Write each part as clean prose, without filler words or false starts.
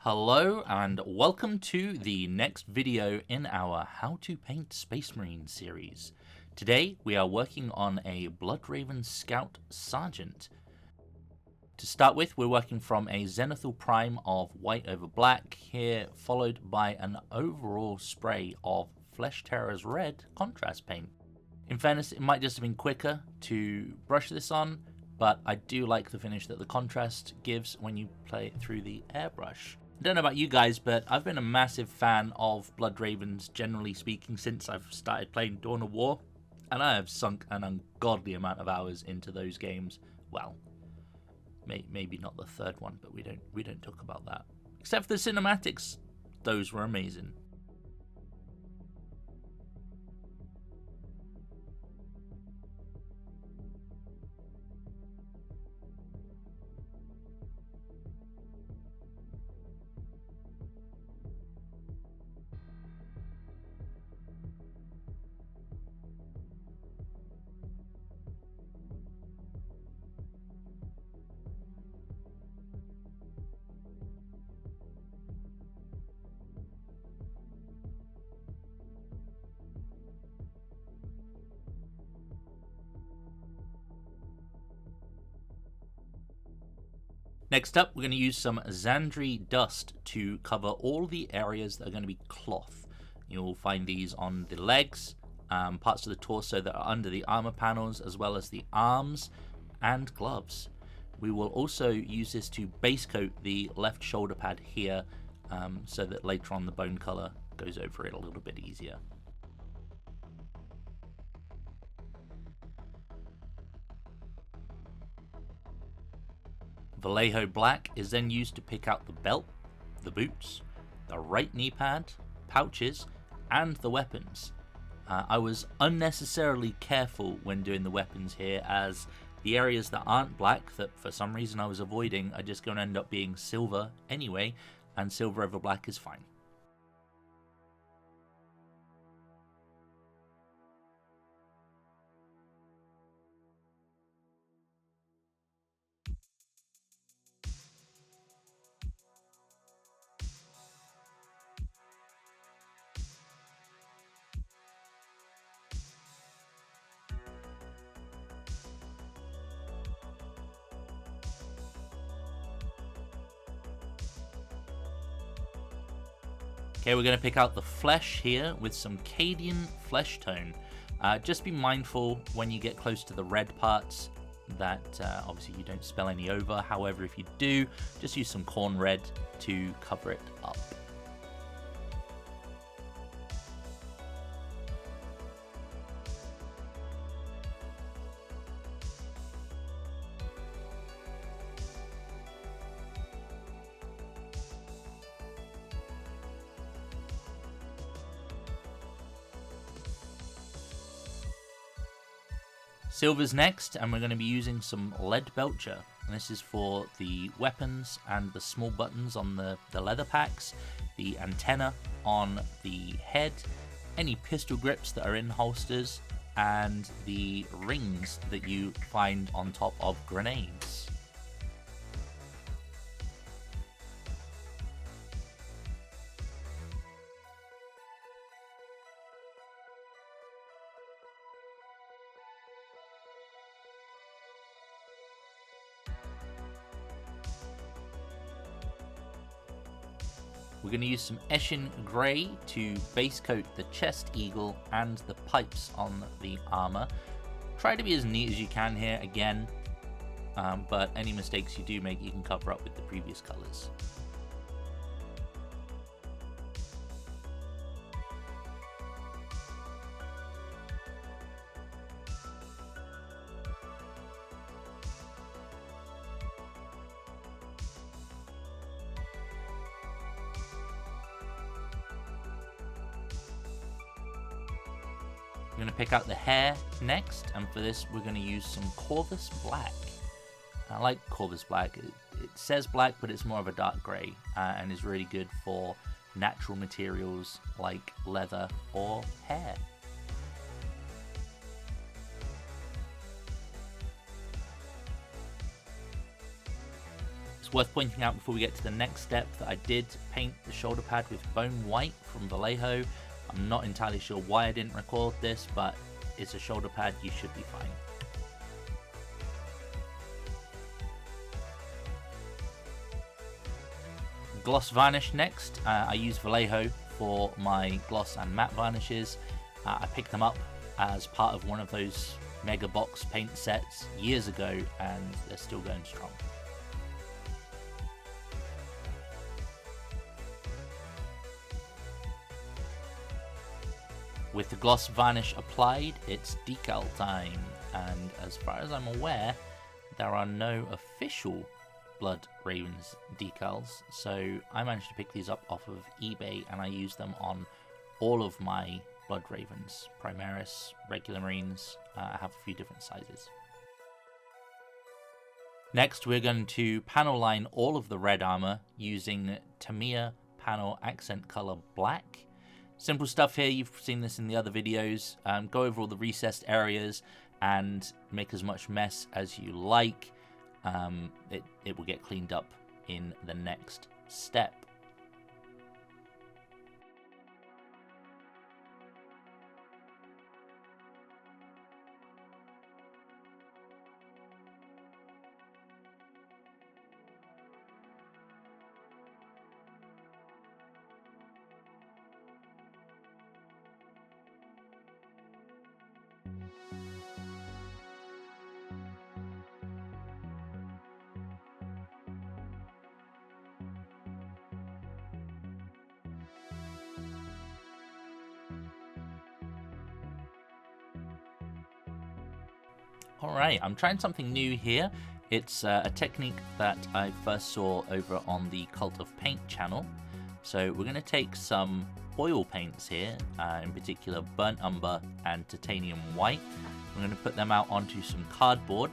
Hello and welcome to the next video in our How to Paint Space Marine series. Today we are working on a Bloodraven Scout Sergeant. To start with, we're working from a Zenethal Prime of white over black here, followed by an overall spray of Flesh Terror's red contrast paint. In fairness, it might just have been quicker to brush this on, but I do like the finish that the contrast gives when you play it through the airbrush. I don't know about you guys, but I've been a massive fan of Bloodravens, generally speaking, since I've started playing Dawn of War, and I have sunk an ungodly amount of hours into those games. Well, maybe not the third one, but we don't talk about that. Except for the cinematics, those were amazing. Next up, we're going to use some Zandri Dust to cover all the areas that are going to be cloth. You'll find these on the legs, parts of the torso that are under the armor panels, as well as the arms and gloves. We will also use this to base coat the left shoulder pad here, so that later on the bone color goes over it a little bit easier. Vallejo Black is then used to pick out the belt, the boots, the right knee pad, pouches, and the weapons. I was unnecessarily careful when doing the weapons here, as the areas that aren't black, that for some reason I was avoiding, are just going to end up being silver anyway, and silver over black is fine. Okay, we're going to pick out the flesh here with some Cadian fleshtone. Just be mindful when you get close to the red parts that obviously you don't spill any over. However, if you do, just use some corn red to cover it up. Silver's next, and we're going to be using some Leadbelcher, and this is for the weapons and the small buttons on the leather packs, the antenna on the head, any pistol grips that are in holsters, and the rings that you find on top of grenades. We're going to use some Eshin Grey to base coat the chest eagle and the pipes on the armor. Try to be as neat as you can here again, but any mistakes you do make you can cover up with the previous colors. We're going to pick out the hair next, and for this we're going to use some Corvus Black. I like Corvus Black. It says black, but it's more of a dark grey, and is really good for natural materials like leather or hair. It's worth pointing out before we get to the next step that I did paint the shoulder pad with bone white from Vallejo. I'm not entirely sure why I didn't record this, but it's a shoulder pad, you should be fine. Gloss varnish next. I use Vallejo for my gloss and matte varnishes. I picked them up as part of one of those mega box paint sets years ago, and they're still going strong. With the gloss varnish applied, it's decal time, and as far as I'm aware, there are no official Blood Ravens decals, so I managed to pick these up off of eBay, and I use them on all of my Blood Ravens, Primaris, regular Marines. I have a few different sizes. Next, we're going to panel line all of the red armor using Tamiya panel accent color black. Simple stuff here, you've seen this in the other videos. Go over all the recessed areas and make as much mess as you like. It will get cleaned up in the next step. Alright, I'm trying something new here. It's a technique that I first saw over on the Cult of Paint channel. So we're going to take some oil paints here, in particular burnt umber and titanium white. We're going to put them out onto some cardboard,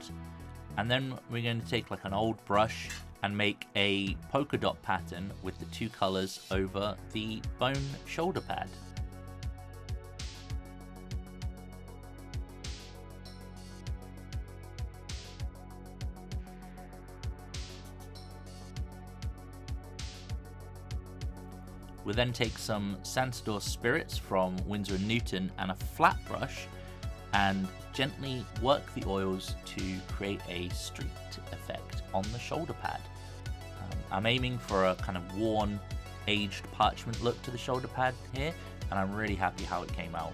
and then we're going to take like an old brush and make a polka dot pattern with the two colors over the bone shoulder pad. We'll then take some Sansador Spirits from Winsor & Newton and a flat brush and gently work the oils to create a streaked effect on the shoulder pad. I'm aiming for a kind of worn, aged parchment look to the shoulder pad here, and I'm really happy how it came out.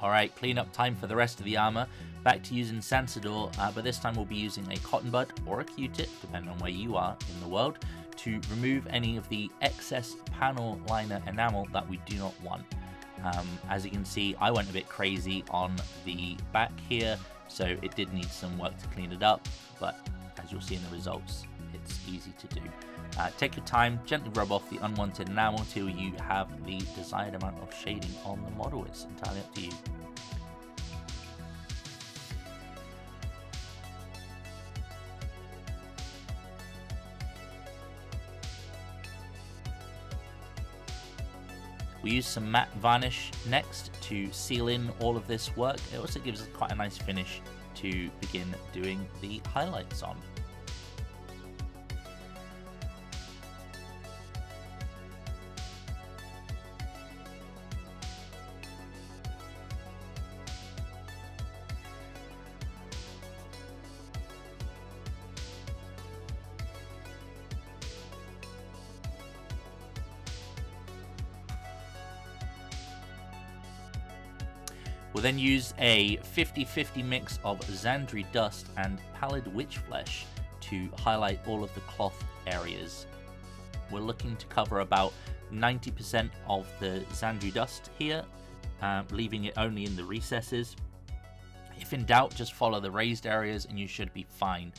Alright, cleanup time for the rest of the armor. Back to using Sansador, but this time we'll be using a cotton bud or a Q-tip, depending on where you are in the world, to remove any of the excess panel liner enamel that we do not want. As you can see, I went a bit crazy on the back here, so it did need some work to clean it up, but as you'll see in the results, it's easy to do. Take your time, gently rub off the unwanted enamel till you have the desired amount of shading on the model. It's entirely up to you. We use some matte varnish next to seal in all of this work. It also gives us quite a nice finish to begin doing the highlights on. We'll then use a 50-50 mix of Zandri Dust and Pallid witch flesh to highlight all of the cloth areas. We're looking to cover about 90% of the Zandri Dust here, leaving it only in the recesses. If in doubt, just follow the raised areas and you should be fine.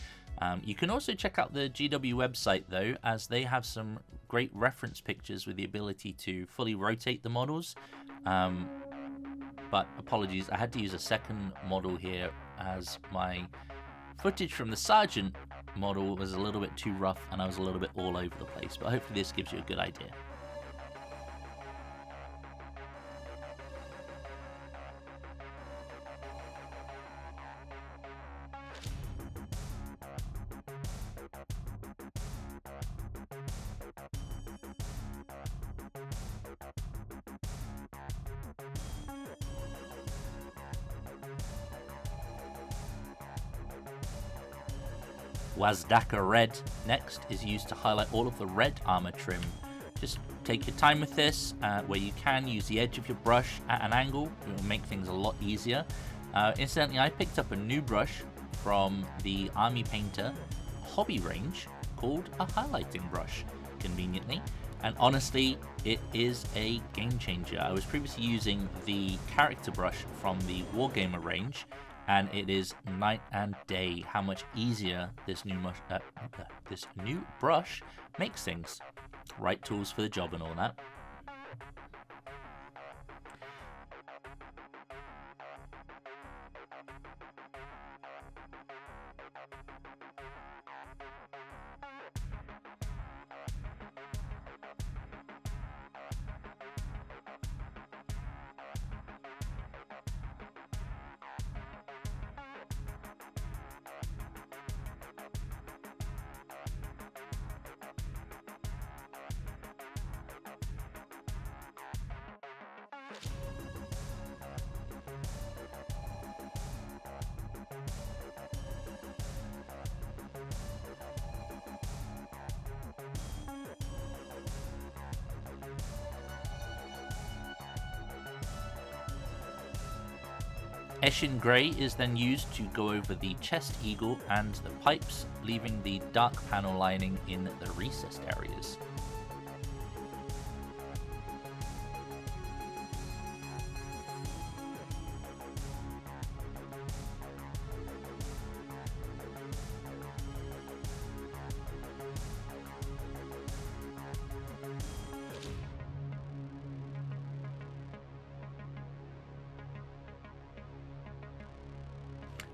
You can also check out the GW website though, as they have some great reference pictures with the ability to fully rotate the models. But apologies, I had to use a second model here as my footage from the Sergeant model was a little bit too rough and I was a little bit all over the place, but hopefully this gives you a good idea. Wazdakka Red next is used to highlight all of the red armor trim. Just take your time with this, where you can use the edge of your brush at an angle. It will make things a lot easier. Incidentally, I picked up a new brush from the Army Painter hobby range called a highlighting brush, conveniently. And honestly, it is a game changer. I was previously using the character brush from the Wargamer range, and it is night and day how much easier this new brush makes things. Right tools for the job and all that. Eshin Grey is then used to go over the chest eagle and the pipes, leaving the dark panel lining in the recessed areas.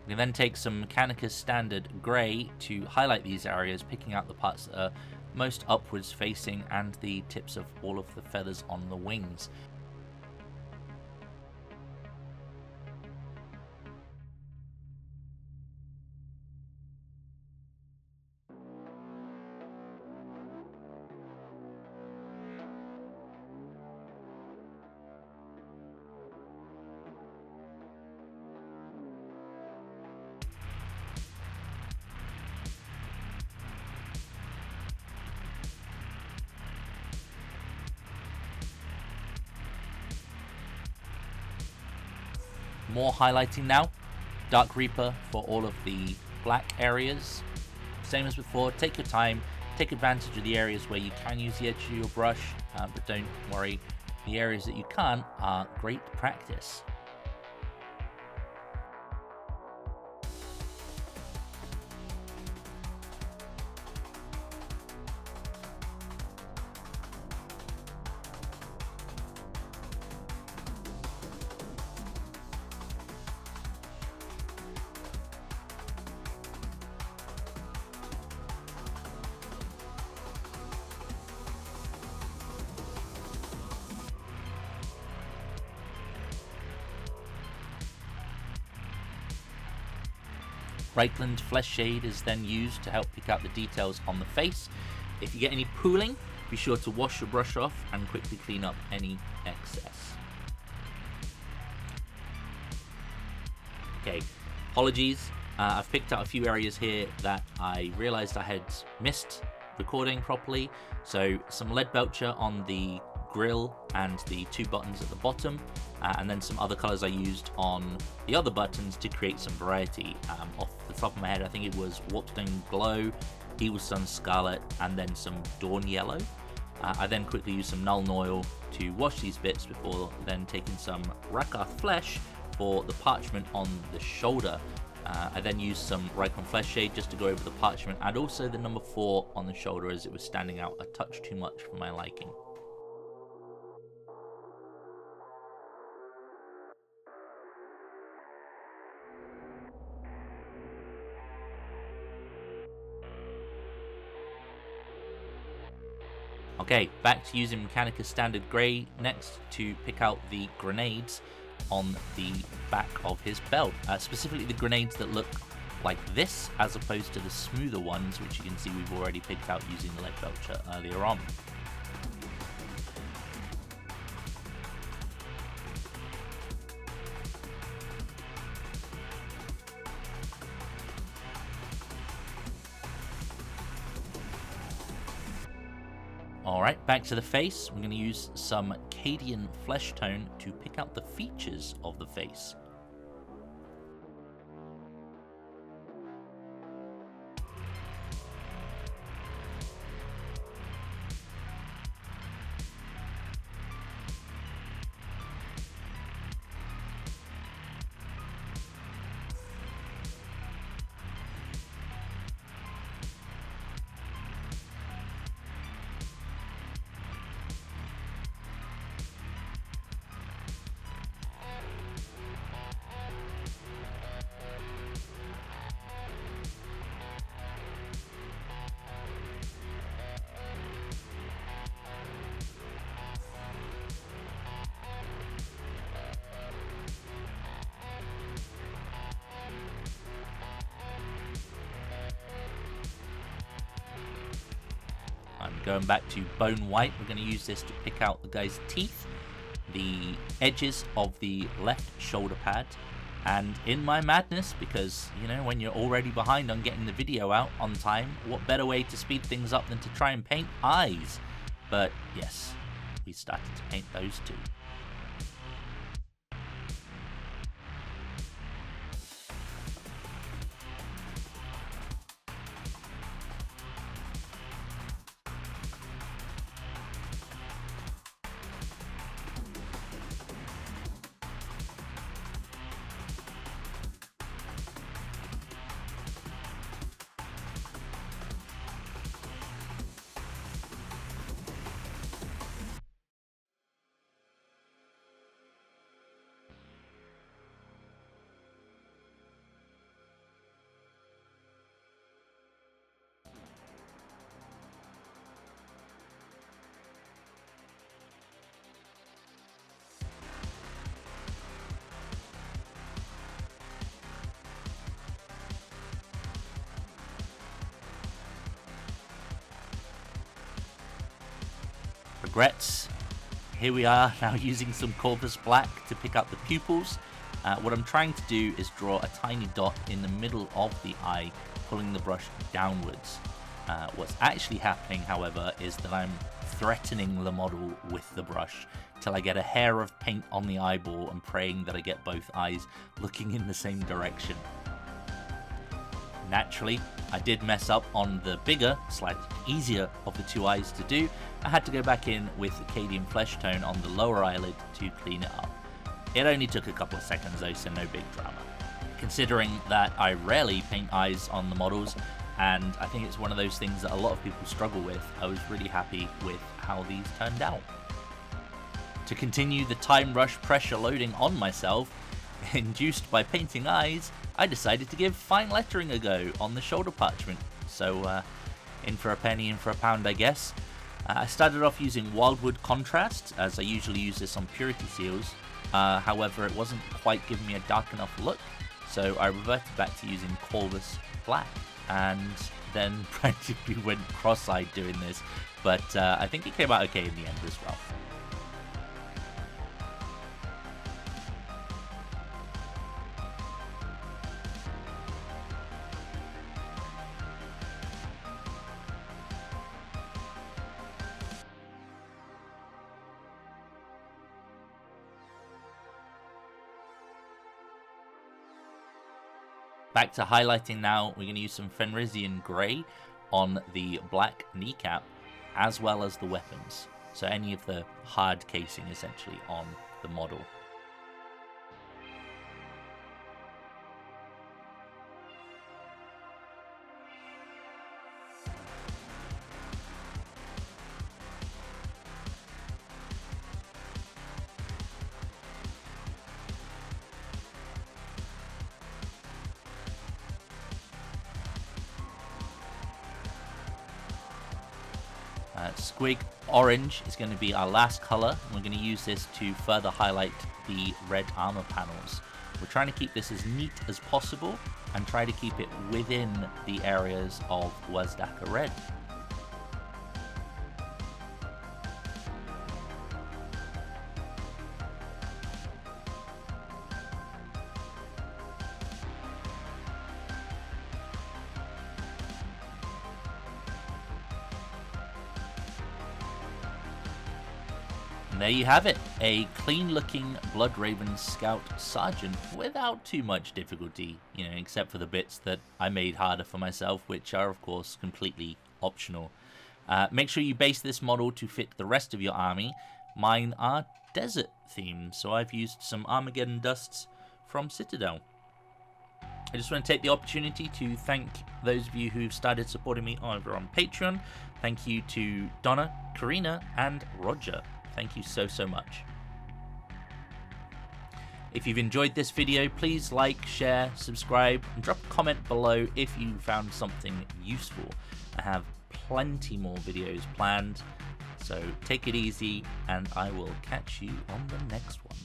We then take some Mechanicus standard grey to highlight these areas, picking out the parts that are most upwards facing and the tips of all of the feathers on the wings. More highlighting now. Dark Reaper for all of the black areas. Same as before, take your time, take advantage of the areas where you can use the edge of your brush, but don't worry, the areas that you can't are great practice. Reikland fleshshade is then used to help pick out the details on the face. If you get any pooling, be sure to wash your brush off and quickly clean up any excess. Okay, apologies. I've picked out a few areas here that I realized I had missed recording properly. So some Leadbelcher on the grill and the two buttons at the bottom, and then some other colors I used on the other buttons to create some variety. Off the top of my head, I think it was Warpstone Glow, Evil Sun Scarlet, and then some Dawn Yellow. I then quickly used some Nuln Oil to wash these bits before then taking some Rakarth Flesh for the parchment on the shoulder. I then used some Reikland fleshshade just to go over the parchment and also the number 4 on the shoulder, as it was standing out a touch too much for my liking. Okay, back to using Mechanicus Standard Grey next to pick out the grenades on the back of his belt. Specifically the grenades that look like this, as opposed to the smoother ones, which you can see we've already picked out using the Leadbelcher earlier on. Alright, back to the face. We're going to use some Cadian fleshtone to pick out the features of the face. I'm going back to bone white. We're going to use this to pick out the guy's teeth, the edges of the left shoulder pad, and in my madness, because, you know, when you're already behind on getting the video out on time, what better way to speed things up than to try and paint eyes? But yes, we started to paint those too. Regrets. Here we are now using some Corvus Black to pick out the pupils. What I'm trying to do is draw a tiny dot in the middle of the eye, pulling the brush downwards. What's actually happening, however, is that I'm threatening the model with the brush till I get a hair of paint on the eyeball and praying that I get both eyes looking in the same direction. Naturally, I did mess up on the bigger, slightly easier of the two eyes to do. I had to go back in with the Cadian fleshtone on the lower eyelid to clean it up. It only took a couple of seconds though, so no big drama. Considering that I rarely paint eyes on the models, and I think it's one of those things that a lot of people struggle with, I was really happy with how these turned out. To continue the time rush pressure loading on myself, induced by painting eyes, I decided to give fine lettering a go on the shoulder parchment. So, in for a penny, in for a pound, I guess. I started off using Wildwood Contrast, as I usually use this on Purity Seals. However, it wasn't quite giving me a dark enough look, so I reverted back to using Corvus Black, and then practically went cross-eyed doing this, but I think it came out okay in the end as well. Back to highlighting now, we're going to use some Fenrisian Grey on the black kneecap, as well as the weapons. So any of the hard casing, essentially, on the model. Squig Orange is going to be our last color. We're going to use this to further highlight the red armor panels. We're trying to keep this as neat as possible and try to keep it within the areas of Wazdakka red. And there you have it, a clean looking Bloodraven Scout Sergeant without too much difficulty, except for the bits that I made harder for myself, which are of course completely optional. Make sure you base this model to fit the rest of your army. Mine are desert themed, so I've used some Armageddon Dusts from Citadel. I just want to take the opportunity to thank those of you who've started supporting me over on Patreon. Thank you to Donna, Karina, and Roger. Thank you so much. If you've enjoyed this video, please like, share, subscribe, and drop a comment below if you found something useful. I have plenty more videos planned, so take it easy, and I will catch you on the next one.